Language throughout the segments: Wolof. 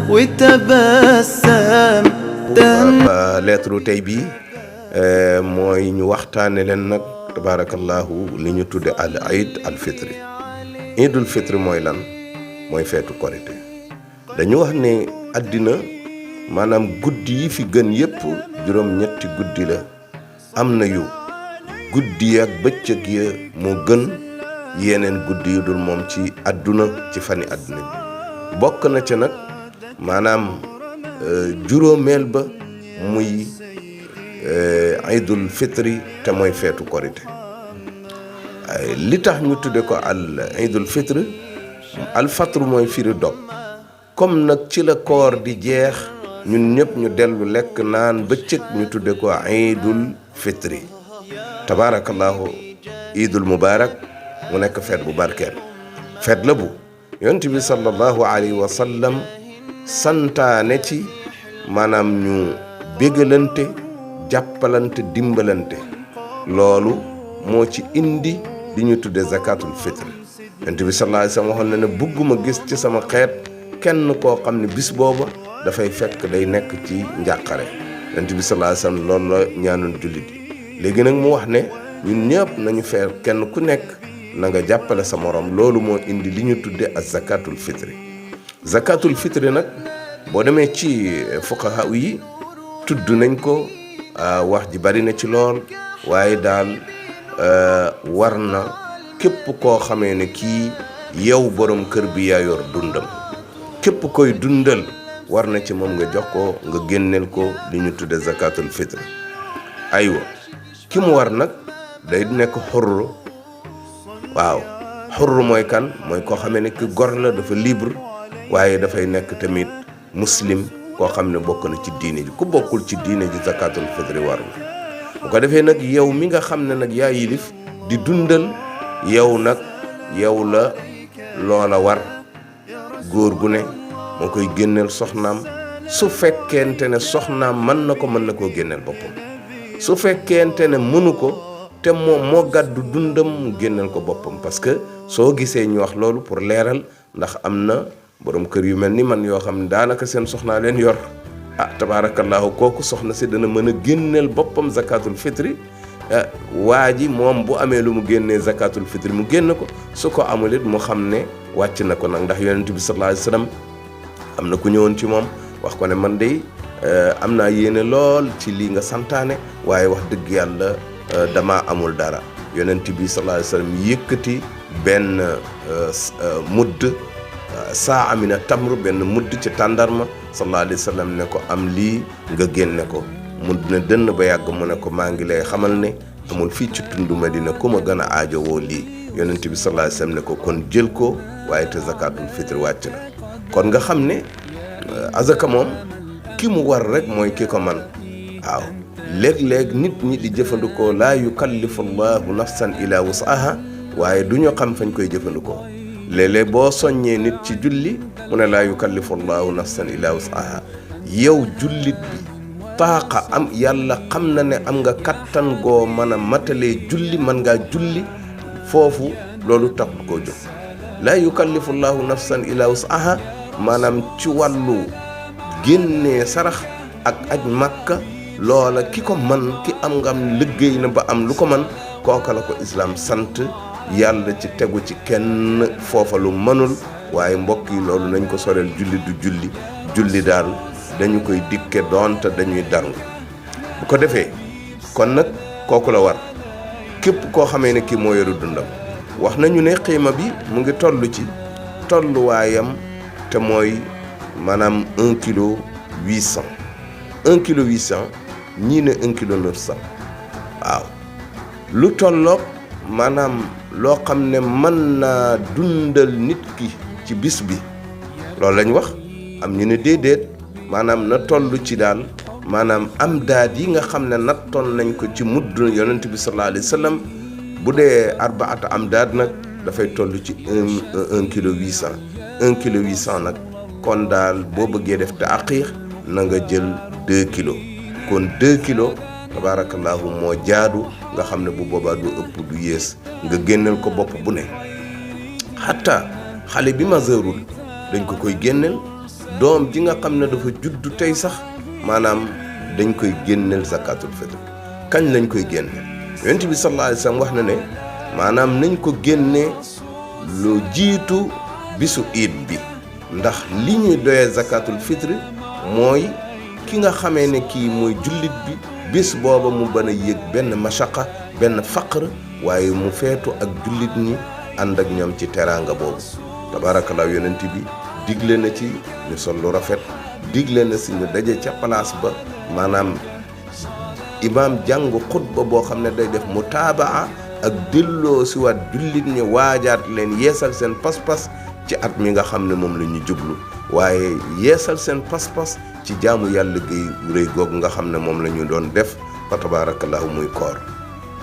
وتبسم lettre tey bi mooy ñu waxtaane leen nag tabarakallahu li ñu tudde al iid al fitri. iidul fitri mooy lan? mooy feetu korite. dañu wax ne àddina maanaam guddi yi fi gën yépp juróom-ñetti guddi la. am na yu guddi ak bëccëg ya moo gën yeneen guddi yu dul moom ci àdduna ci fani àdduna bi. bokk na ca nag maanaam juróomeel ba muy iidul fitri te mooy feetu korite. li tax ñu tudde ko al iidul fitri al fatru mooy firi dog. comme nag ci la koor di jeex ñun ñëpp ñu dellu lekk naan bëccëg ñu tudde ko iidul fitri. tabarakallahu iidul mubarak mu nekk feet bu barkeel. feet la bu yonent bi sallallahu alayhi wa sallam santaane ci maanaam ñu bégalante jàppalante dimbalante. loolu moo ci indi di ñu tudde zakatul fitr. yonent bi sallallahu alayhi wa sallam waxoon na ne bugguma gis ci sama xeet kenn koo xam ne bis booba dafay fekk day nekk ci njàqare. yonent bi sallallahu alayhi wa sallam loolu la ñaanoon jullit yi. léegi nag mu wax ne ñun ñëpp nañu feer kenn ku nekk na nga jàppale sa morom. loolu moo indi li ñu tudde ak zakatul fitri. zakatul fitri nag boo demee ci fuqaha yi tudd nañ ko wax ji bari na ci lool waaye daal war na képp koo xamee ne kii yow borom kër bi yaa yor dundam. képp koy dundal war na ci moom nga jox ko nga génneel ko li ñu tudde zakatul fitri. aywa ki mu war nag day nekk xurr. waaw xurr mooy kan? mooy koo xamee ne ki gor la dafa libre waaye dafay nekk tamit muslim koo xam ne bokk na ci diine ji. ku bokkul ci diine ji zakatul fitri warul. bu ko defee nag yow mi nga xam ne nag yaa yilif di dundal yow nag yow la loola war. góor gu ne moo koy génneel soxnaam su fekkente ne soxnaam mën na koo génneel boppam. su fekkente ne mënu ko te moom moo gàddu dundam mu génneel ko boppam. parce que soo gisee ñu wax loolu pour leeral ndax am na borom kër yu mel ni man yoo xam ne daanaka seen soxnaa leen yor. tabaarakallaahu kooku soxna si dana mën a génneel boppam zakatul fitri. waa ji moom bu amee lu mu génnee zakatul fitri mu génn ko. su ko amul it mu xam ne wàcc na ko nag. ndax yonent bi sallallahu alayhi wasallam am na ku ñëwoon ci moom wax ko ne man de am naa yéene lool ci lii nga santaane waaye wax dëgg yàlla dama amul dara. yonent bi sallallahu alayhi wasallam yëkkati benn mudd saa amina tamru benn mudd ci tàndarma sallallahu alayhi wasallam ne ko am lii nga génne ko. mu ne dënn ba yàgg mu ne ko maa ngi lay xamal ne amul fii ci tundu Madina ku ma gën a aajowoo lii. yonent bi sallallahu alayhi wasallam ne ko kon jël ko waaye te zakatul fitr wàcc na. kon nga xam ne azaka moom ki mu war rek mooy ki ko man. waaw léeg-léeg nit ñi di jëfandikoo laa yukallifu llahu nafsan ila wusaha waaye du ñu xam fañ koy jëfandikoo. léeg-léeg boo soññee nit ci julli mu ne laa yukallifu llahu nafsan ila wusaha. yow jullit bi taaqa am yàlla xam na ne am nga kattan goo mën a matalee julli mën ngaa julli foofu loolu taxut koo jóg. laa yukallifu llahu nafsan ila wusaha maanaam ci wàllu génnee sarax ak aj màkka loola ki ko man ki am nga am liggéey na ba am lu ko man kooka la ko islaam sant. yàlla ci tegu ci kenn foofa lu mënul. waaye mbokk yi loolu nañ ko soreel julli du julli. julli daal dañu koy dikke doonte dañuy daru. bu ko defee kon nag kooku la war képp koo xamee ne kii moo yoru dundam. wax nañu ne xiima bi mu ngi toll ci tolluwaayam te mooy maanaam 1 kilo 800. 1 kilo 800 ñii ne 1 kilo 900. waaw lu tolloog maanaam loo xam ne mën naa dundal nit ki ci bis bi loolu lañ wax. am ñu ne déedéet maanaam na toll ci daal maanaam am daad yi nga xam ne nattoon nañ ko ci mudd yonent bi sallallahu alayhi wa sallam. bu dee arbaata am daad nag dafay toll ci 1 kilo 800. 1 kilo 800 nag kon daal boo bëggee def te aqiiq na nga jël 2 kilos. kon 2 kilos tabaarakallaahu moo jaadu nga xam ne bu boobaa du ëpp du yées nga génneel ko bopp bu ne. xataa xale bi majeurul dañ ko koy génneel doom ji nga xam ne dafa juddu tey sax maanaam dañ koy génneel zakatul fitr. kañ lañ koy génne yonent bi sallallahu alayhi wasallam wax na ne maanaam nañ ko génne lu jiitu bisu iid bi ndax li ñuy doyee zakatul fitr mooy ki nga xamee ne kii mooy jullit bi bis booba mu bën a yëg benn mashaqa benn faqr waaye mu feetu ak jullit ñi ànd ak ñoom ci teraanga boobu tabaarakallaa yonent bi digle na ci ñu sol lu rafet digle na si ñu daje ca place ba maanaam imaam jàng xutba boo xam ne day def mutaabaa ak delloo si waat jullit ñi waajaat leen yeesal seen pas-pas ci at mi nga xam ne moom la ñu jublu waaye yeesal seen pas-pas ci jaamu yàlla gi rëy googu nga xam ne moom la ñu doon def fa tabaarakallaahu muy koor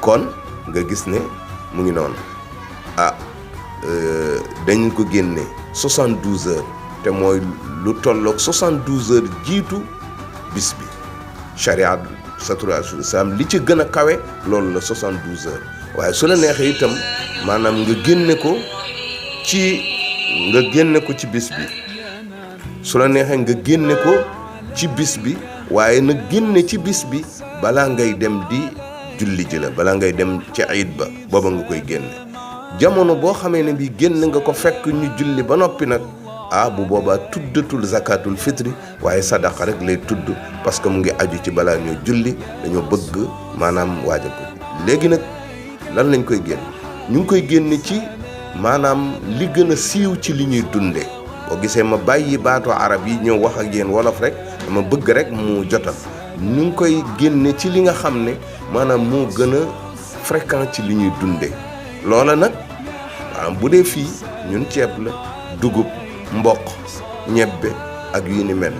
kon nga gis ne mu ngi noonu dañ ko génne 72 heures te mooy lu tolloog 72 heures jiitu bis bi charia saturatul islam li ci gën a kawe loolu la 72 heures waaye su la neexee itam maanaam nga génne ko ci bis bi su la neexee nga génne ko ci bis bi waaye nag génne ci bis bi balaa ngay dem di julli ji la balaa ngay dem ci iid ba booba nga koy génne jamono boo xamee ne bi génn nga ko fekk ñu julli ba noppi nag bu boobaa tuddatul zakatul fitri waaye sadaqa rek lay tudd parce que mu ngi aju ci balaa ñoo julli dañoo bëgg maanaam waajal ko léegi nag lan lañ koy génn ñu ngi koy génne ci maanaam li gën a siiw ci li ñuy dunde boo gisee ma bàyyi baatu arab yi ñëw wax ak yéen wolof rek dama bëgg rek mu jotal ñu ngi koy génne ci li nga xam ne maanaam moo gën a fréquent ci li ñuy dunde loola nag maanaam bu dee fii ñun ceeb la dugub mboq ñebbe ak yu ni mel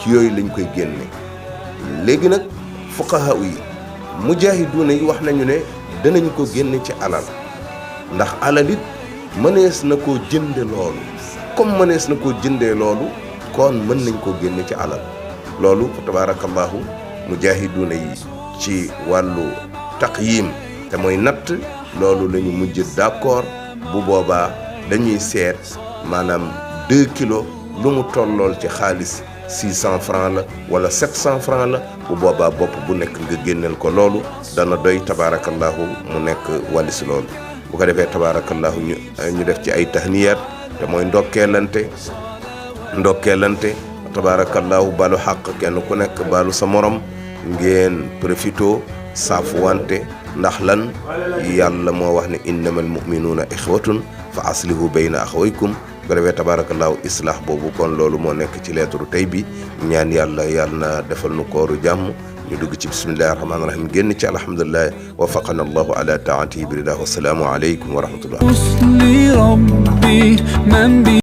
ci yooyu lañ koy génne léegi nag fuqaha yi mujaahiduuna yi wax nañu ne danañ ko génne ci alal ndax alal it mënees na koo jënde loolu comme mënees na koo jëndee loolu kon mën nañ koo génne ci alal loolu tabaarakallaahu mujaahiduuna yi ci wàllu taqyim te mooy natt loolu la ñu mujj d'accord bu boobaa dañuy seet maanaam 2 kilos lu mu tollool ci xaalis 600 francs la wala 700 francs la bu boobaa bopp bu nekk nga génneel ko loolu dana doy tabaarakallaahu mu nekk walis loolu bu ko defee tabaarakallaahu ñu def ci ay tahniyaat te mooy ndokkeelante tabaarakallaahu balu xaq kenn ku nekk balu sa morom ngeen profito saafu wante ndax lan yàlla moo wax ne innamal mu'minuuna ixwatun fa aslihu bayna axawaykum bu ko defee tabaarakallaahu islah boobu kon loolu moo nekk ci lettre tey bi ñaan yàlla na defal nu kooru jàmm ñu dugg ci bismillahi rahmaani rahim génn ci alhamdulilah wafaqana allahu ala taatihi bi ridah wasalaamu aleykum wa rahmatullah